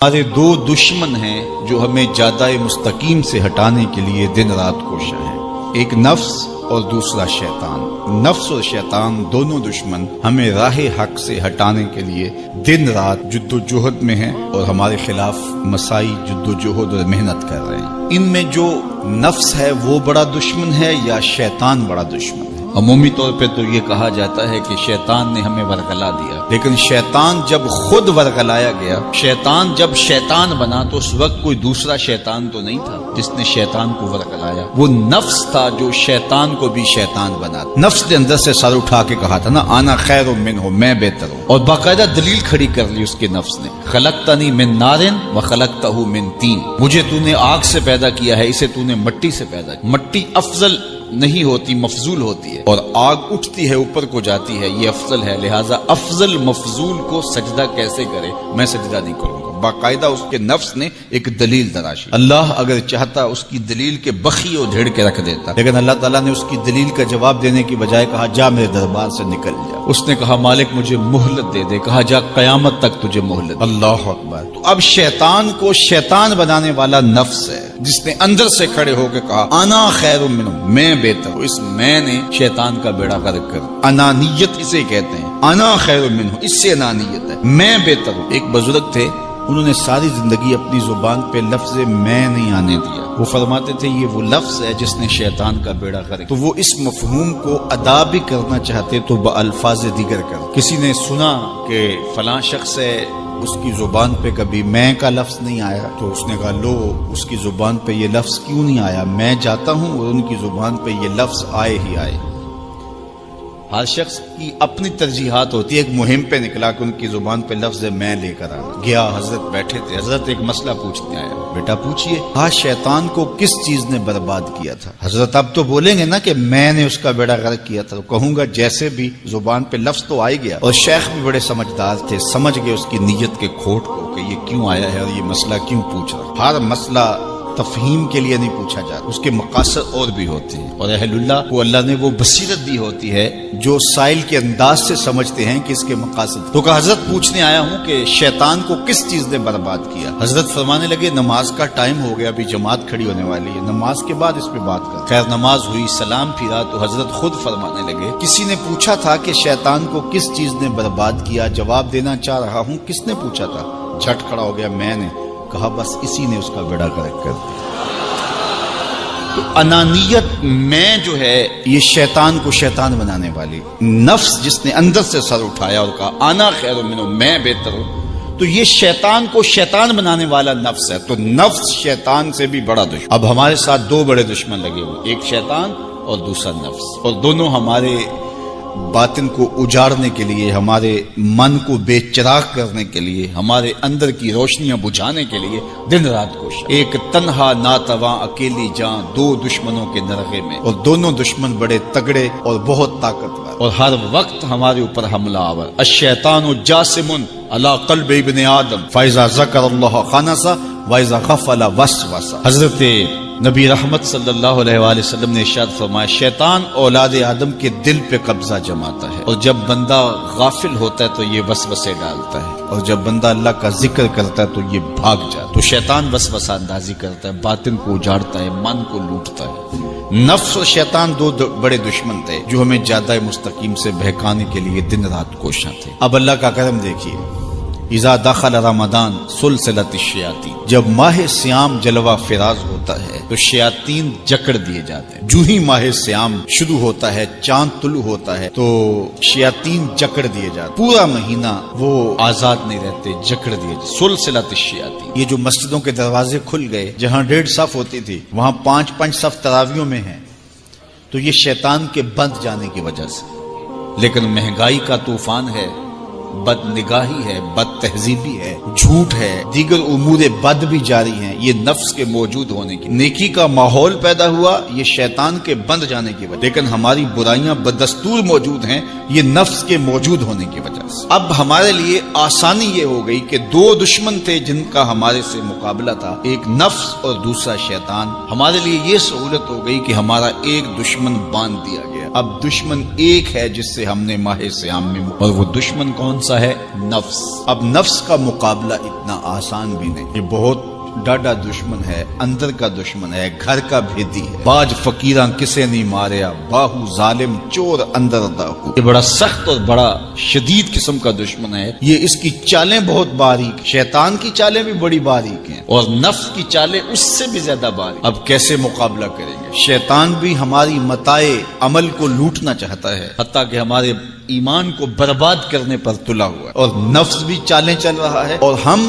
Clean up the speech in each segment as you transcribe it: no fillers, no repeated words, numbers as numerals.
ہمارے دو دشمن ہیں جو ہمیں جادہ مستقیم سے ہٹانے کے لیے دن رات کوشاں ہیں، ایک نفس اور دوسرا شیطان۔ نفس اور شیطان دونوں دشمن ہمیں راہ حق سے ہٹانے کے لیے دن رات جد و جہد میں ہیں اور ہمارے خلاف مساعی جد و جہد اور محنت کر رہے ہیں۔ ان میں جو نفس ہے وہ بڑا دشمن ہے یا شیطان بڑا دشمن ہے؟ عمومی طور پہ تو یہ کہا جاتا ہے کہ شیطان نے ہمیں ورغلا دیا، لیکن شیطان جب خود ورغلایا گیا، شیطان جب شیطان بنا تو اس وقت کوئی دوسرا شیطان تو نہیں تھا جس نے شیطان کو ورغلایا، وہ نفس تھا جو شیطان کو بھی شیطان بنا۔ نفس نے اندر سے سر اٹھا کے کہا تھا نا، انا خیر منہ، میں بہتر ہوں، اور باقاعدہ دلیل کھڑی کر لی اس کے نفس نے، خلقتنی من نار وخلقتہ من طین، مجھے تو نے آگ سے پیدا کیا ہے، اسے تو نے مٹی سے پیدا کیا۔ مٹی افضل نہیں ہوتی، مفضول ہوتی ہے، اور آگ اٹھتی ہے اوپر کو جاتی ہے، یہ افضل ہے، لہٰذا افضل مفضول کو سجدہ کیسے کرے؟ میں سجدہ نہیں کروں گا۔ باقاعدہ اس کے نفس نے ایک دلیل تراشی۔ اللہ اگر چاہتا اس کی دلیل کے بخی اور دھیڑ کے رکھ دیتا، لیکن اللہ تعالیٰ نے اس کی دلیل کا جواب دینے کی بجائے کہا جا میرے دربار سے نکل جا۔ اس نے کہا مالک مجھے مہلت دے دے، کہا جا قیامت تک تجھے مہلت۔ اللہ اکبر۔ تو اب شیطان کو شیطان بنانے والا نفس ہے جس نے اندر سے کھڑے ہو کے کہا انا خیر منہ، میں بہتر ہوں۔ اس میں نے شیطان کا بیڑا غرق کر، انانیت اسے کہتے ہیں، انا خیر منہ، اس سے انانیت ہے، میں بہتر ہوں۔ ایک بزرگ تھے، انہوں نے ساری زندگی اپنی زبان پہ لفظ میں نہیں آنے دیا۔ وہ فرماتے تھے یہ وہ لفظ ہے جس نے شیطان کا بیڑا غرق۔ تو وہ اس مفہوم کو ادا بھی کرنا چاہتے تو بألفاظ دیگر کر۔ کسی نے سنا کہ فلاں شخص ہے، اس کی زبان پہ کبھی میں کا لفظ نہیں آیا، تو اس نے کہا لو اس کی زبان پہ یہ لفظ کیوں نہیں آیا؟ میں جاتا ہوں اور ان کی زبان پہ یہ لفظ آئے ہی آئے۔ ہر شخص کی اپنی ترجیحات ہوتی ہے۔ ایک مہم پہ نکلا کہ ان کی زبان پہ لفظ میں لے کر آنا گیا۔ حضرت بیٹھے تھے، حضرت ایک مسئلہ پوچھنے آیا، بیٹا پوچھئے۔ ہاں شیطان کو کس چیز نے برباد کیا تھا؟ حضرت اب تو بولیں گے نا کہ میں نے اس کا بیڑا غرق کیا تھا، تو کہوں گا جیسے بھی زبان پہ لفظ تو آئی گیا۔ اور شیخ بھی بڑے سمجھدار تھے، سمجھ گئے اس کی نیت کے کھوٹ کو کہ یہ کیوں آیا ہے اور یہ مسئلہ کیوں پوچھ رہا۔ ہر مسئلہ تفہیم کے لیے نہیں پوچھا جاتا، اس کے مقاصد اور بھی ہوتے ہیں، اور اہل اللہ کو اللہ نے وہ بصیرت دی ہوتی ہے جو سائل کے انداز سے سمجھتے ہیں کہ اس کے مقاصد۔ تو کہا حضرت پوچھنے آیا ہوں کہ شیطان کو کس چیز نے برباد کیا؟ حضرت فرمانے لگے نماز کا ٹائم ہو گیا، ابھی جماعت کھڑی ہونے والی ہے، نماز کے بعد اس پہ بات کر۔ خیر نماز ہوئی، سلام پھرا تو حضرت خود فرمانے لگے کسی نے پوچھا تھا کہ شیطان کو کس چیز نے برباد کیا؟ جواب دینا چاہ رہا ہوں، کس نے پوچھا تھا؟ جھٹ کھڑا ہو گیا میں نے۔ کہا بس اسی نے اس کا بیڑا غرق کر دیا۔ تو انانیت میں جو ہے یہ شیطان کو شیطان بنانے والی، نفس جس نے اندر سے سر اٹھایا اور کہا انا خیر منہ، میں بہتر ہوں، تو یہ شیطان کو شیطان بنانے والا نفس ہے۔ تو نفس شیطان سے بھی بڑا دشمن۔ اب ہمارے ساتھ دو بڑے دشمن لگے ہوئے، ایک شیطان اور دوسرا نفس، اور دونوں ہمارے باطن کو اجاڑنے کے لیے، ہمارے من کو بے چراغ کرنے کے لیے، ہمارے اندر کی روشنیاں بجھانے کے لیے دن رات کوشش۔ ایک تنہا ناتواں اکیلی جاں، دو دشمنوں کے نرغے میں، اور دونوں دشمن بڑے تگڑے اور بہت طاقتور، اور ہر وقت ہمارے اوپر حملہ آور۔ الشیطان جاسم علی قلب ابن آدم فاذا ذکر اللہ خنس واذا غفل وسوس۔ حضرت نبی رحمت صلی اللہ علیہ وآلہ وسلم نے ارشاد فرمایا شیطان اولاد آدم کے دل پہ قبضہ جماتا ہے، اور جب بندہ غافل ہوتا ہے تو یہ وسوسے ڈالتا ہے، اور جب بندہ اللہ کا ذکر کرتا ہے تو یہ بھاگ جاتا ہے۔ تو شیطان وسوسہ اندازی کرتا ہے، باطن کو اجاڑتا ہے، من کو لوٹتا ہے۔ نفس اور شیطان دو بڑے دشمن تھے جو ہمیں جادہ مستقیم سے بہکانے کے لیے دن رات کوشاں تھے۔ اب اللہ کا کرم دیکھیے، اذا دخل رمضان سلسلت الشیاطین، جب ماہ سیام جلوہ فراز ہوتا ہے تو شیاطین جکڑ دیے جاتے ہیں۔ جو ہی ماہ سیام شروع ہوتا ہے، چاند طلوع ہوتا ہے تو شیاطین جکڑ دیے جاتے ہیں، پورا مہینہ وہ آزاد نہیں رہتے، جکڑ دیے جاتے۔ سلسلت الشیاطین، یہ جو مسجدوں کے دروازے کھل گئے، جہاں 1.5 صف ہوتی تھی وہاں 5 صف تراویحوں میں ہیں، تو یہ شیطان کے بند جانے کی وجہ سے۔ لیکن مہنگائی کا طوفان ہے، بد نگاہی ہے، بد تہذیبی ہے، جھوٹ ہے، دیگر امور بد بھی جاری ہیں، یہ نفس کے موجود ہونے کی۔ نیکی کا ماحول پیدا ہوا یہ شیطان کے بند جانے کی وجہ، لیکن ہماری برائیاں بدستور موجود ہیں یہ نفس کے موجود ہونے کی وجہ سے۔ اب ہمارے لیے آسانی یہ ہو گئی کہ دو دشمن تھے جن کا ہمارے سے مقابلہ تھا، ایک نفس اور دوسرا شیطان۔ ہمارے لیے یہ سہولت ہو گئی کہ ہمارا ایک دشمن باندھ دیا گیا۔ اب دشمن ایک ہے جس سے ہم نے ماہ صیام میں، اور وہ دشمن کون سا ہے؟ نفس۔ اب نفس کا مقابلہ اتنا آسان بھی نہیں، یہ بہت ڈاڈا دشمن ہے، اندر کا دشمن ہے، گھر کا بھیدی ہے۔ باج فقیراں کسے نہیں ماریا، باہو ظالم چور اندر داہو۔ یہ بڑا سخت اور بڑا شدید قسم کا دشمن ہے۔ یہ اس کی چالیں بہت باریک، شیطان کی چالیں بھی بڑی باریک ہیں اور نفس کی چالیں اس سے بھی زیادہ باریک۔ اب کیسے مقابلہ کریں گے؟ شیطان بھی ہماری متاع عمل کو لوٹنا چاہتا ہے، حتیٰ کہ ہمارے ایمان کو برباد کرنے پر تلا ہوا ہے، اور نفس بھی چالیں چل رہا ہے، اور ہم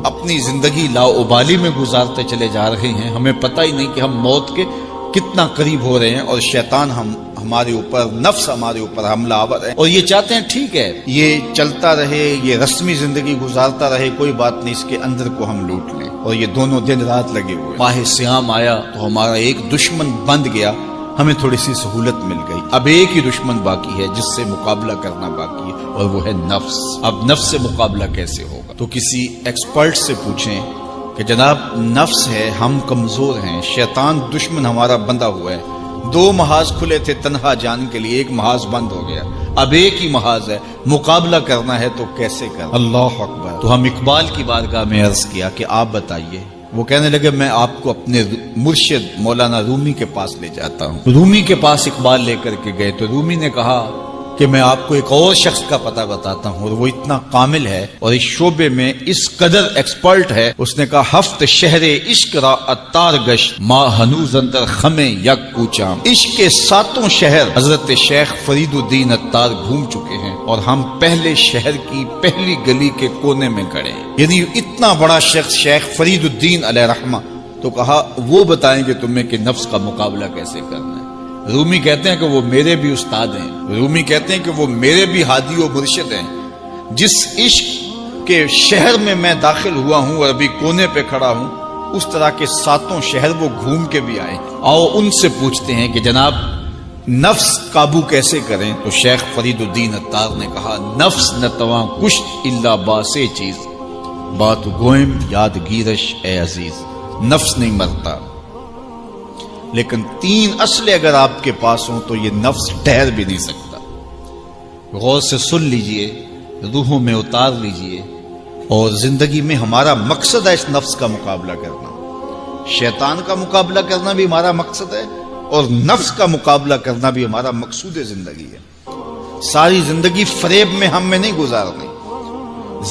اپنی زندگی لاؤبالی میں گزارتے چلے جا رہے ہیں۔ ہمیں پتہ ہی نہیں کہ ہم موت کے کتنا قریب ہو رہے ہیں، اور شیطان ہمارے اوپر، نفس ہمارے اوپر حملہ آور ہے، اور یہ چاہتے ہیں ٹھیک ہے یہ چلتا رہے، یہ رسمی زندگی گزارتا رہے، کوئی بات نہیں، اس کے اندر کو ہم لوٹ لیں، اور یہ دونوں دن رات لگے ہوئے۔ ماہ صیام آیا تو ہمارا ایک دشمن بند گیا، ہمیں تھوڑی سی سہولت مل گئی۔ اب ایک ہی دشمن باقی ہے جس سے مقابلہ کرنا باقی ہے، اور وہ ہے نفس۔ اب نفس سے مقابلہ کیسے ہوگا؟ تو کسی ایکسپرٹ سے پوچھیں کہ جناب نفس ہے، ہم کمزور ہیں، شیطان دشمن ہمارا بندہ ہوا ہے، 2 محاذ کھلے تھے تنہا جان کے لیے، ایک محاذ بند ہو گیا، اب ایک ہی محاذ ہے، مقابلہ کرنا ہے تو کیسے کرنا؟ اللہ اکبر۔ تو ہم اقبال کی بارگاہ میں عرض کیا کہ آپ بتائیے۔ وہ کہنے لگے میں آپ کو اپنے مرشد مولانا رومی کے پاس لے جاتا ہوں۔ رومی کے پاس اقبال لے کر کے گئے تو رومی نے کہا کہ میں آپ کو ایک اور شخص کا پتہ بتاتا ہوں، اور وہ اتنا کامل ہے اور اس شعبے میں اس قدر ایکسپرٹ ہے۔ اس نے کہا ہفت شہر عشق را اتار گشت، ما ہنوز اندر خمیں یک کوچام۔ عشق کے 7 شہر حضرت شیخ فرید الدین اتار گھوم چکے ہیں، اور ہم پہلے شہر کی پہلی گلی کے کونے میں کھڑے ہیں۔ یعنی اتنا بڑا شخص شیخ فرید الدین علیہ رحمہ، تو کہا وہ بتائیں گے تمہیں کہ نفس کا مقابلہ کیسے کرنا ہے۔ رومی کہتے ہیں کہ وہ میرے بھی استاد ہیں، رومی کہتے ہیں کہ وہ میرے بھی ہادی و مرشد ہیں۔ جس عشق کے شہر میں میں داخل ہوا ہوں اور ابھی کونے پہ کھڑا ہوں، اس طرح کے 7 شہر وہ گھوم کے بھی آئے۔ آؤ ان سے پوچھتے ہیں کہ جناب نفس قابو کیسے کریں؟ تو شیخ فرید الدین اتار نے کہا نفس نتواں کشت الا باسے چیز، بات گوئم یاد گیرش اے عزیز۔ نفس نہیں مرتا، لیکن 3 اسلحے اگر آپ کے پاس ہوں تو یہ نفس ٹھہر بھی نہیں سکتا۔ غور سے سن لیجئے، روحوں میں اتار لیجئے، اور زندگی میں ہمارا مقصد ہے اس نفس کا مقابلہ کرنا۔ شیطان کا مقابلہ کرنا بھی ہمارا مقصد ہے، اور نفس کا مقابلہ کرنا بھی ہمارا مقصود زندگی ہے۔ ساری زندگی فریب میں ہم میں نہیں گزارنی،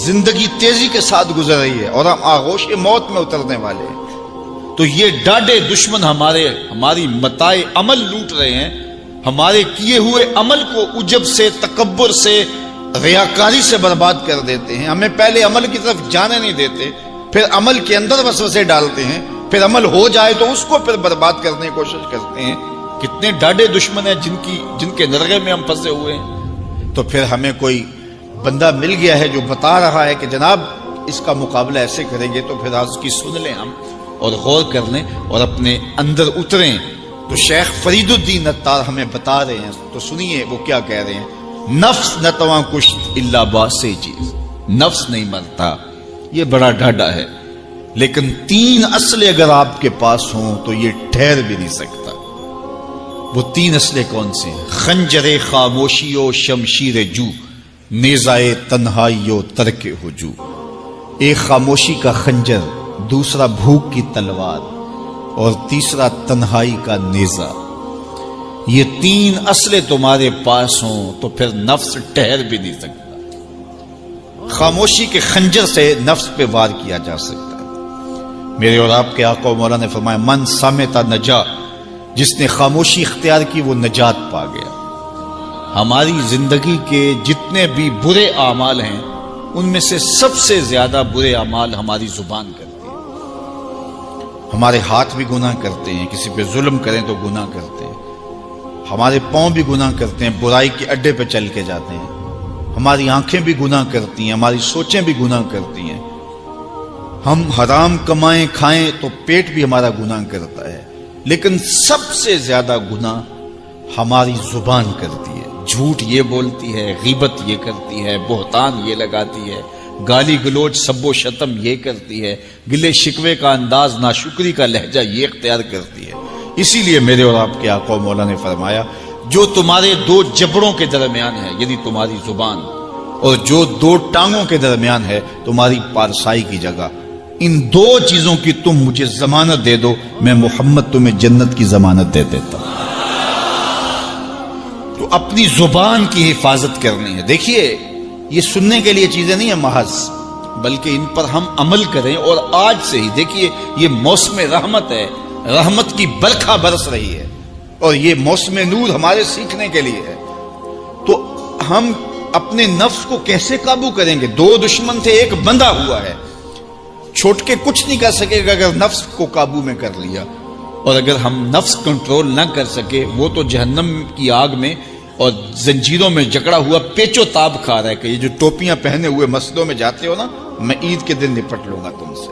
زندگی تیزی کے ساتھ گزر رہی ہے اور ہم آغوش موت میں اترنے والے ہیں۔ تو یہ ڈاڈے دشمن ہماری متاع عمل لوٹ رہے ہیں، ہمارے کیے ہوئے عمل کو عجب سے، تکبر سے، ریاکاری سے برباد کر دیتے ہیں۔ ہمیں پہلے عمل کی طرف جانے نہیں دیتے، پھر عمل کے اندر وسوسے ڈالتے ہیں، پھر عمل ہو جائے تو اس کو پھر برباد کرنے کی کوشش کرتے ہیں۔ کتنے ڈاڈے دشمن ہیں جن کے نرغے میں ہم پھنسے ہوئے ہیں۔ تو پھر ہمیں کوئی بندہ مل گیا ہے جو بتا رہا ہے کہ جناب اس کا مقابلہ ایسے کریں گے، تو پھر آج کی سن لیں ہم اور غور کر لیں اور اپنے اندر اتریں۔ تو شیخ فرید الدین اتار ہمیں بتا رہے ہیں، تو سنیے وہ کیا کہہ رہے ہیں۔ نفس نتواں کشت الا باسے چیز، نفس نہیں مرتا، یہ بڑا ڈاڈا ہے، لیکن 3 اسلحے اگر آپ کے پاس ہوں تو یہ ٹھہر بھی نہیں سکتا۔ وہ 3 اسلحے کون سے ہیں؟ خنجر خاموشی و شمشیر جو، نیزائے تنہائی و ترک ہجو۔ ایک خاموشی کا خنجر، دوسرا بھوک کی تلوار، اور تیسرا تنہائی کا نیزہ۔ یہ 3 اسلحے تمہارے پاس ہوں تو پھر نفس ٹھہر بھی نہیں سکتا۔ خاموشی کے خنجر سے نفس پہ وار کیا جا سکتا ہے۔ میرے اور آپ کے آقا و مولا نے فرمایا من سامتا نجا، جس نے خاموشی اختیار کی وہ نجات پا گیا۔ ہماری زندگی کے جتنے بھی برے اعمال ہیں ان میں سے سب سے زیادہ برے اعمال ہماری زبان کرتی ہے۔ ہمارے ہاتھ بھی گناہ کرتے ہیں، کسی پہ ظلم کریں تو گناہ کرتے ہیں، ہمارے پاؤں بھی گناہ کرتے ہیں، برائی کے اڈے پہ چل کے جاتے ہیں، ہماری آنکھیں بھی گناہ کرتی ہیں، ہماری سوچیں بھی گناہ کرتی ہیں، ہم حرام کمائیں کھائیں تو پیٹ بھی ہمارا گناہ کرتا ہے، لیکن سب سے زیادہ گناہ ہماری زبان کرتی ہے۔ جھوٹ یہ بولتی ہے، غیبت یہ کرتی ہے، بہتان یہ لگاتی ہے، گالی گلوچ سب و شتم یہ کرتی ہے، گلے شکوے کا انداز، ناشکری کا لہجہ یہ اختیار کرتی ہے۔ اسی لیے میرے اور آپ کے آقا و مولا نے فرمایا جو تمہارے دو جبڑوں کے درمیان ہے یعنی تمہاری زبان، اور جو دو ٹانگوں کے درمیان ہے تمہاری پارسائی کی جگہ، ان دو چیزوں کی تم مجھے ضمانت دے دو، میں محمد تمہیں جنت کی ضمانت دے دیتا ہوں۔ تو اپنی زبان کی حفاظت کرنی ہے۔ دیکھیے یہ سننے کے لیے چیزیں نہیں ہیں محض، بلکہ ان پر ہم عمل کریں، اور آج سے ہی دیکھیے یہ موسم رحمت ہے، رحمت کی برکھا برس رہی ہے، اور یہ موسم نور ہمارے سیکھنے کے لیے ہے۔ تو ہم اپنے نفس کو کیسے قابو کریں گے؟ دو دشمن تھے، ایک بندھا ہوا ہے، چھوٹ کے کچھ نہیں کر سکے گا اگر نفس کو قابو میں کر لیا، اور اگر ہم نفس کنٹرول نہ کر سکے وہ تو جہنم کی آگ میں اور زنجیروں میں جکڑا ہوا پیچو تاب کھا رہا ہے کہ یہ جو ٹوپیاں پہنے ہوئے مسجدوں میں جاتے ہو نا، میں عید کے دن نپٹ لوں گا تم سے،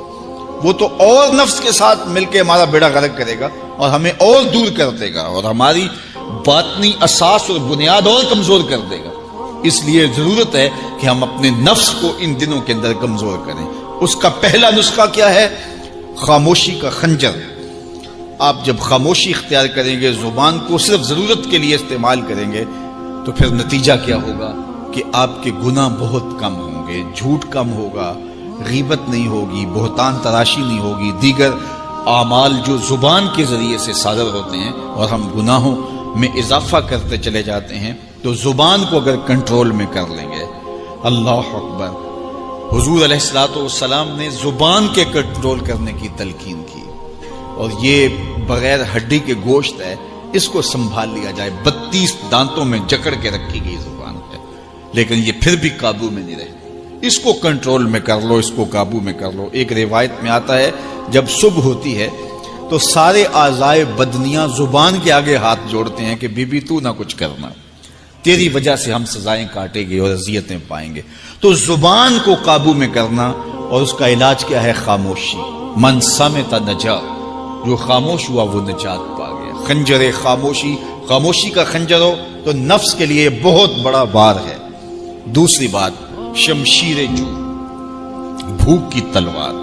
وہ تو اور نفس کے ساتھ مل کے ہمارا بیڑا غرق کرے گا اور ہمیں اور دور کر دے گا، اور ہماری باطنی اساس اور بنیاد اور کمزور کر دے گا۔ اس لیے ضرورت ہے کہ ہم اپنے نفس کو ان دنوں کے اندر کمزور کریں۔ اس کا پہلا نسخہ کیا ہے؟ خاموشی کا خنجر۔ آپ جب خاموشی اختیار کریں گے، زبان کو صرف ضرورت کے لیے استعمال کریں گے، تو پھر نتیجہ کیا ہوگا کہ آپ کے گناہ بہت کم ہوں گے، جھوٹ کم ہوگا، غیبت نہیں ہوگی، بہتان تراشی نہیں ہوگی، دیگر اعمال جو زبان کے ذریعے سے صادر ہوتے ہیں اور ہم گناہوں میں اضافہ کرتے چلے جاتے ہیں، تو زبان کو اگر کنٹرول میں کر لیں گے، اللہ اکبر، حضور علیہ الصلوۃ والسلام نے زبان کے کنٹرول کرنے کی تلقین کی، اور یہ بغیر ہڈی کے گوشت ہے، اس کو سنبھال لیا جائے، 32 دانتوں میں جکڑ کے رکھی گئی زبان ہے، لیکن یہ پھر بھی قابو میں نہیں رہتی، اس کو کنٹرول میں کر لو، اس کو قابو میں کر لو۔ ایک روایت میں آتا ہے جب صبح ہوتی ہے تو سارے اعضائے بدنیاں زبان کے آگے ہاتھ جوڑتے ہیں کہ بی بی تو نہ کچھ کرنا، تیری وجہ سے ہم سزائیں کاٹیں گے اور اذیتیں پائیں گے۔ تو زبان کو قابو میں کرنا، اور اس کا علاج کیا ہے؟ خاموشی۔ من صمت نجا، جو خاموش ہوا وہ نجات پا گیا۔ خنجر خاموشی، خاموشی کا خنجر ہو تو نفس کے لیے بہت بڑا بار ہے۔ دوسری بات، شمشیر جو، بھوک کی تلوار۔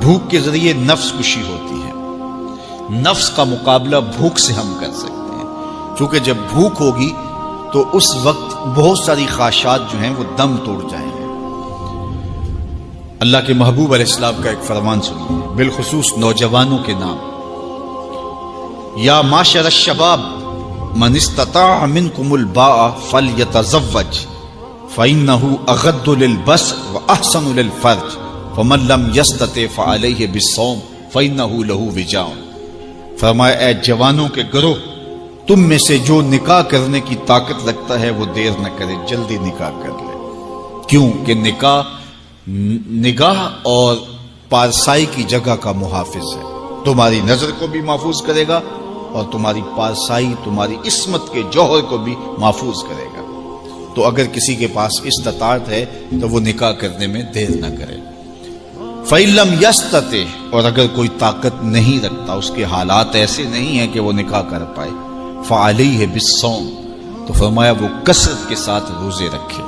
بھوک کے ذریعے نفس کشی ہوتی ہے، نفس کا مقابلہ بھوک سے ہم کر سکتے ہیں، چونکہ جب بھوک ہوگی تو اس وقت بہت ساری خواہشات جو ہیں وہ دم توڑ جائیں گے۔ اللہ کے محبوب علیہ السلام کا ایک فرمان سنیے، بالخصوص نوجوانوں کے نام، یا معاشر الشباب من استطاع منکم الباء فلیتزوج فإنه اغض للبصر واحسن للفرج فمن لم يستطع فعليه بالصوم فإنه له وجاء۔ فرمایا اے جوانوں کے گروہ، تم میں سے جو نکاح کرنے کی طاقت رکھتا ہے وہ دیر نہ کرے، جلدی نکاح کر لے۔ کیوں کہ نگاہ اور پارسائی کی جگہ کا محافظ ہے، تمہاری نظر کو بھی محفوظ کرے گا اور تمہاری پارسائی، تمہاری عصمت کے جوہر کو بھی محفوظ کرے گا۔ تو اگر کسی کے پاس استطاعت ہے تو وہ نکاح کرنے میں دیر نہ کرے۔ فَإِن لَمْ يَسْتَطِعْ، اور اگر کوئی طاقت نہیں رکھتا، اس کے حالات ایسے نہیں ہیں کہ وہ نکاح کر پائے، فَعَلَيْهِ بِالصَّوْمِ، تو فرمایا وہ کثرت کے ساتھ روزے رکھے۔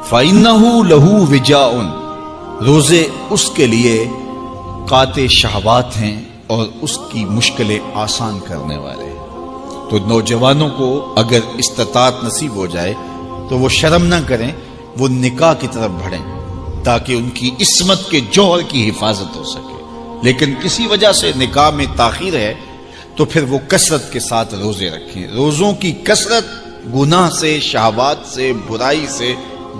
فَإِنَّهُ لَهُ وِجَاءٌ، روزے اس کے لیے قاطع شہوات ہیں اور اس کی مشکلیں آسان کرنے والے ہیں۔ تو نوجوانوں کو اگر استطاعت نصیب ہو جائے تو وہ شرم نہ کریں، وہ نکاح کی طرف بڑھیں تاکہ ان کی عصمت کے جوہر کی حفاظت ہو سکے۔ لیکن کسی وجہ سے نکاح میں تاخیر ہے تو پھر وہ کثرت کے ساتھ روزے رکھیں۔ روزوں کی کثرت گناہ سے، شہوات سے، برائی سے،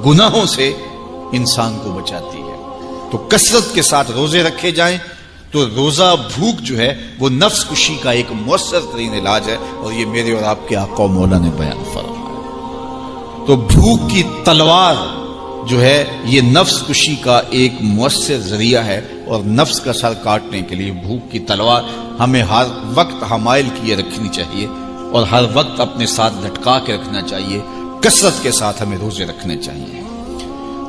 گناہوں سے انسان کو بچاتی ہے۔ تو کثرت کے ساتھ روزے رکھے جائیں تو روزہ بھوک جو ہے وہ نفس کشی کا ایک مؤثر ترین علاج ہے، اور یہ میرے اور آپ کے آقا و مولا نے بیان فرمایا۔ تو بھوک کی تلوار جو ہے یہ نفس کشی کا ایک مؤثر ذریعہ ہے، اور نفس کا سر کاٹنے کے لیے بھوک کی تلوار ہمیں ہر وقت حمائل کیے رکھنی چاہیے، اور ہر وقت اپنے ساتھ لٹکا کے رکھنا چاہیے، کثرت کے ساتھ ہمیں روزے رکھنے چاہیے۔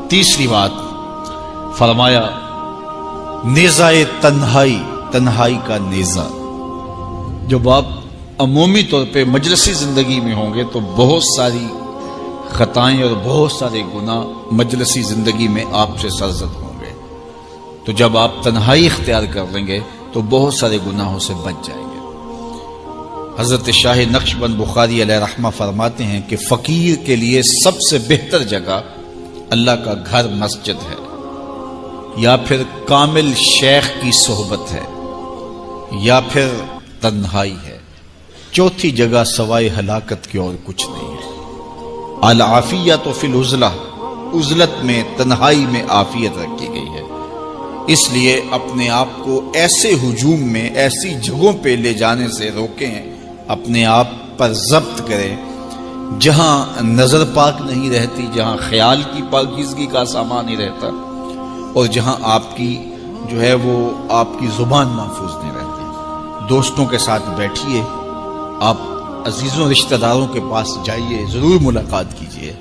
تیسری بات فرمایا نیزہ تنہائی، تنہائی کا نیزہ۔ جب آپ عمومی طور پہ مجلسی زندگی میں ہوں گے تو بہت ساری خطائیں اور بہت سارے گناہ مجلسی زندگی میں آپ سے سرزد ہوں گے، تو جب آپ تنہائی اختیار کر لیں گے تو بہت سارے گناہوں سے بچ جائیں گے۔ حضرت شاہ نقشبند بخاری علیہ رحمہ فرماتے ہیں کہ فقیر کے لیے سب سے بہتر جگہ اللہ کا گھر مسجد ہے، یا پھر کامل شیخ کی صحبت ہے، یا پھر تنہائی ہے۔ چوتھی جگہ سوائے ہلاکت کی اور کچھ نہیں ہے۔ العافیۃ فی العزلہ، عزلت میں، تنہائی میں عافیت رکھی گئی ہے۔ اس لیے اپنے آپ کو ایسے ہجوم میں، ایسی جگہوں پہ لے جانے سے روکیں، اپنے آپ پر ضبط کریں جہاں نظر پاک نہیں رہتی، جہاں خیال کی پاکیزگی کا سامان نہیں رہتا، اور جہاں آپ کی جو ہے وہ آپ کی زبان محفوظ نہیں رہتی۔ دوستوں کے ساتھ بیٹھیے، آپ عزیزوں رشتہ داروں کے پاس جائیے، ضرور ملاقات کیجیے،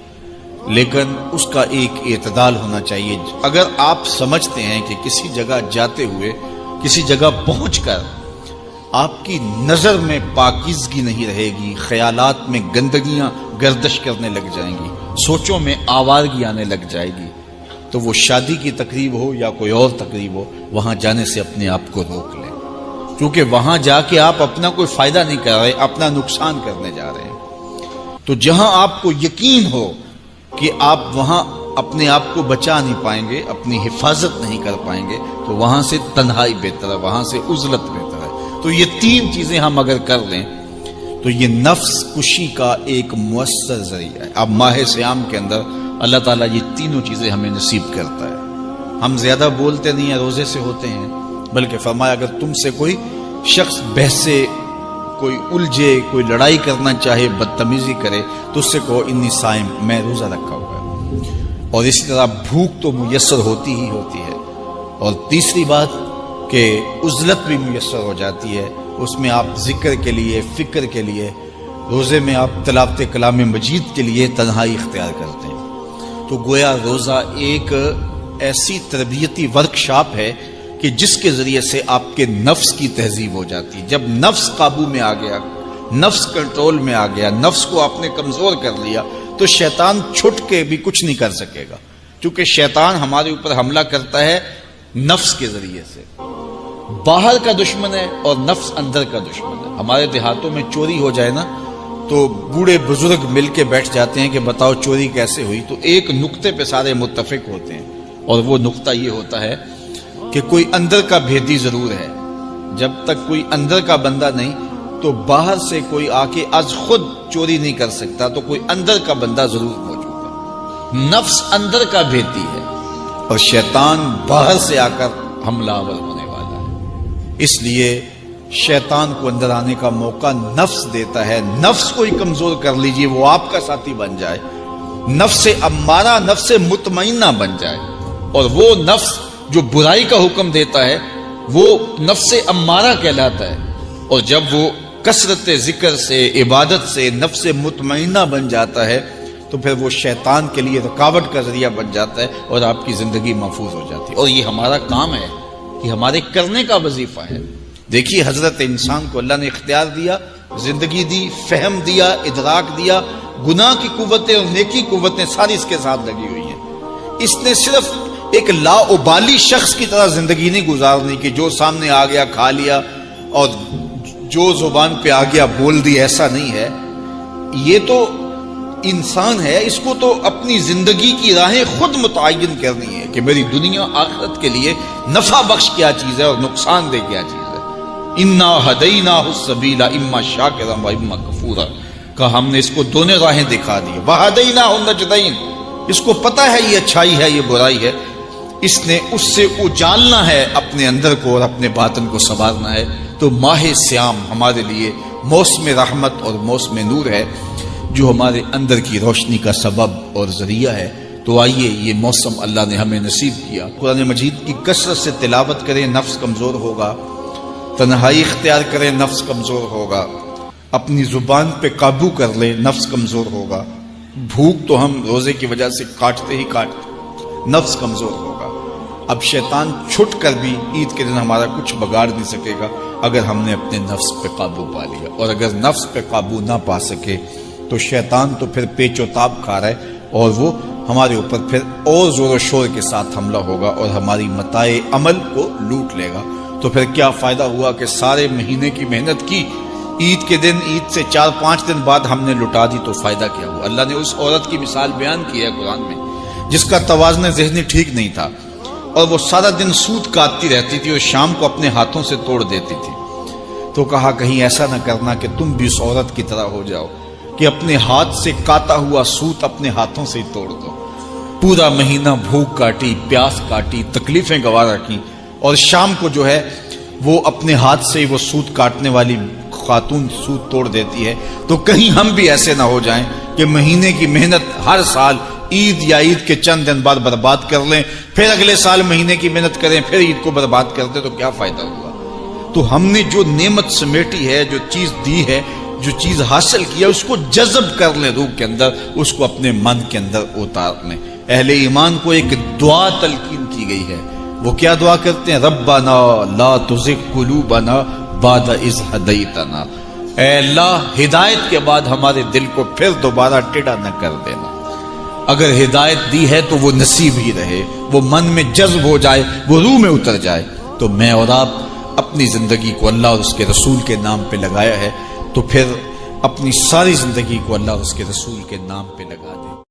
لیکن اس کا ایک اعتدال ہونا چاہیے۔ اگر آپ سمجھتے ہیں کہ کسی جگہ جاتے ہوئے، کسی جگہ پہنچ کر آپ کی نظر میں پاکیزگی نہیں رہے گی، خیالات میں گندگیاں گردش کرنے لگ جائیں گی، سوچوں میں آوارگی آنے لگ جائے گی، تو وہ شادی کی تقریب ہو یا کوئی اور تقریب ہو، وہاں جانے سے اپنے آپ کو روک لیں، کیونکہ وہاں جا کے آپ اپنا کوئی فائدہ نہیں کر رہے، اپنا نقصان کرنے جا رہے ہیں۔ تو جہاں آپ کو یقین ہو کہ آپ وہاں اپنے آپ کو بچا نہیں پائیں گے، اپنی حفاظت نہیں کر پائیں گے، تو وہاں سے تنہائی بہتر ہے، وہاں سے عزلت بہتر ہے۔ تو یہ تین چیزیں ہم اگر کر لیں تو یہ نفس کشی کا ایک مؤثر ذریعہ ہے۔ اب ماہ سیام کے اندر اللہ تعالیٰ یہ تینوں چیزیں ہمیں نصیب کرتا ہے۔ ہم زیادہ بولتے نہیں ہیں، روزے سے ہوتے ہیں، بلکہ فرمایا اگر تم سے کوئی شخص بحثے، کوئی الجھے، کوئی لڑائی کرنا چاہے، بدتمیزی کرے، تو اس سے کہو انی صائم، میں روزہ رکھا ہوا ہے۔ اور اسی طرح بھوک تو میسر ہوتی ہی ہوتی ہے۔ اور تیسری بات کہ عزلت بھی میسر ہو جاتی ہے، اس میں آپ ذکر کے لیے، فکر کے لیے، روزے میں آپ تلاوت کلام مجید کے لیے تنہائی اختیار کرتے ہیں۔ تو گویا روزہ ایک ایسی تربیتی ورکشاپ ہے کہ جس کے ذریعے سے آپ کے نفس کی تہذیب ہو جاتی ہے۔ جب نفس قابو میں آ گیا، نفس کنٹرول میں آ گیا، نفس کو آپ نے کمزور کر لیا، تو شیطان چھٹ کے بھی کچھ نہیں کر سکے گا، کیونکہ شیطان ہمارے اوپر حملہ کرتا ہے نفس کے ذریعے سے۔ باہر کا دشمن ہے اور نفس اندر کا دشمن ہے۔ ہمارے دیہاتوں میں چوری ہو جائے نا تو بوڑھے بزرگ مل کے بیٹھ جاتے ہیں کہ بتاؤ چوری کیسے ہوئی، تو ایک نقطے پہ سارے متفق ہوتے ہیں، اور وہ نقطہ یہ ہوتا ہے کہ کوئی اندر کا بھیدی ضرور ہے۔ جب تک کوئی اندر کا بندہ نہیں تو باہر سے کوئی آ کے از خود چوری نہیں کر سکتا، تو کوئی اندر کا بندہ ضرور موجود ہے۔ نفس اندر کا بھیدی ہے اور شیطان باہر سے آ کر حملہ آور ہونے والا ہے۔ اس لیے شیطان کو اندر آنے کا موقع نفس دیتا ہے۔ نفس کو ہی کمزور کر لیجئے، وہ آپ کا ساتھی بن جائے، نفس امارہ، نفس مطمئنہ بن جائے، اور وہ نفس جو برائی کا حکم دیتا ہے وہ نفس امارہ کہلاتا ہے، اور جب وہ کثرت ذکر سے، عبادت سے نفس مطمئنہ بن جاتا ہے تو پھر وہ شیطان کے لیے رکاوٹ کا ذریعہ بن جاتا ہے اور آپ کی زندگی محفوظ ہو جاتی ہے۔ اور یہ ہمارا کام ہے، یہ ہمارے کرنے کا وظیفہ ہے۔ دیکھیے حضرت انسان کو اللہ نے اختیار دیا، زندگی دی، فہم دیا، ادراک دیا، گناہ کی قوتیں اور نیکی قوتیں ساری اس کے ساتھ لگی ہوئی ہیں۔ اس نے صرف ایک لا ابالی شخص کی طرح زندگی نہیں گزارنی کہ جو سامنے آ گیا کھا لیا اور جو زبان پہ آ گیا بول دی، ایسا نہیں ہے۔ یہ تو انسان ہے، اس کو تو اپنی زندگی کی راہیں خود متعین کرنی ہے کہ میری دنیا آخرت کے لیے نفع بخش کیا چیز ہے اور نقصان دہ کیا چیز ہے۔ انا ہدیناہ السبیل اما شاکرا و اما کفورا، کہ ہم نے اس کو دونوں راہیں دکھا دی، وہدیناہ النجدین، اس کو پتہ ہے یہ اچھائی ہے یہ برائی ہے، اس نے اس سے اجالنا ہے اپنے اندر کو اور اپنے باطن کو سنوارنا ہے۔ تو ماہ سیام ہمارے لیے موسم رحمت اور موسم نور ہے جو ہمارے اندر کی روشنی کا سبب اور ذریعہ ہے۔ تو آئیے یہ موسم اللہ نے ہمیں نصیب کیا، قرآن مجید کی کثرت سے تلاوت کریں، نفس کمزور ہوگا، تنہائی اختیار کریں، نفس کمزور ہوگا، اپنی زبان پہ قابو کر لیں، نفس کمزور ہوگا، بھوک تو ہم روزے کی وجہ سے کاٹتے ہی کاٹتے، نفس کمزور ہوگا۔ اب شیطان چھٹ کر بھی عید کے دن ہمارا کچھ بگاڑ نہیں سکے گا اگر ہم نے اپنے نفس پہ قابو پا لیا، اور اگر نفس پہ قابو نہ پا سکے تو شیطان تو پھر پیچ و تاب کھا رہا ہے، اور وہ ہمارے اوپر پھر اور زور و شور کے ساتھ حملہ ہوگا اور ہماری متاع عمل کو لوٹ لے گا۔ تو پھر کیا فائدہ ہوا کہ سارے مہینے کی محنت کی عید کے دن، عید سے 4-5 دن بعد ہم نے لٹا دی تو فائدہ کیا ہوا؟ اللہ نے اس عورت کی مثال بیان کی ہے قرآن میں جس کا توازن ذہنی ٹھیک نہیں تھا، اور وہ سارا دن سوت کاٹتی رہتی تھی اور شام کو اپنے ہاتھوں سے توڑ دیتی تھی۔ تو کہا کہیں ایسا نہ کرنا کہ تم بھی اس عورت کی طرح ہو جاؤ کہ اپنے ہاتھ سے کاٹا ہوا سوت اپنے ہاتھوں سے ہی توڑ دو۔ پورا مہینہ بھوک کاٹی، پیاس کاٹی، تکلیفیں گوارا کی، اور شام کو جو ہے وہ اپنے ہاتھ سے ہی وہ سوت کاٹنے والی خاتون سوت توڑ دیتی ہے۔ تو کہیں ہم بھی ایسے نہ ہو جائیں کہ مہینے کی محنت ہر سال عید یا عید کے چند دن بعد برباد کر لیں، پھر اگلے سال مہینے کی محنت کریں، پھر عید کو برباد کر دیں، تو کیا فائدہ ہوا؟ تو ہم نے جو نعمت سمیٹی ہے، جو چیز دی ہے، جو چیز حاصل کیا، اس کو جذب کر لیں روح کے اندر، اس کو اپنے من کے اندر اتار لیں۔ اہل ایمان کو ایک دعا تلقین کی گئی ہے، وہ کیا دعا کرتے ہیں؟ ربنا لا تزغ قلوبنا بعد اذ ہدیتنا، اے اللہ ہدایت کے بعد ہمارے دل کو پھر دوبارہ ٹیڑھا نہ کر دینا۔ اگر ہدایت دی ہے تو وہ نصیب ہی رہے، وہ من میں جذب ہو جائے، وہ روح میں اتر جائے۔ تو میں اور آپ اپنی زندگی کو اللہ اور اس کے رسول کے نام پہ لگایا ہے، تو پھر اپنی ساری زندگی کو اللہ اور اس کے رسول کے نام پہ لگا دیں۔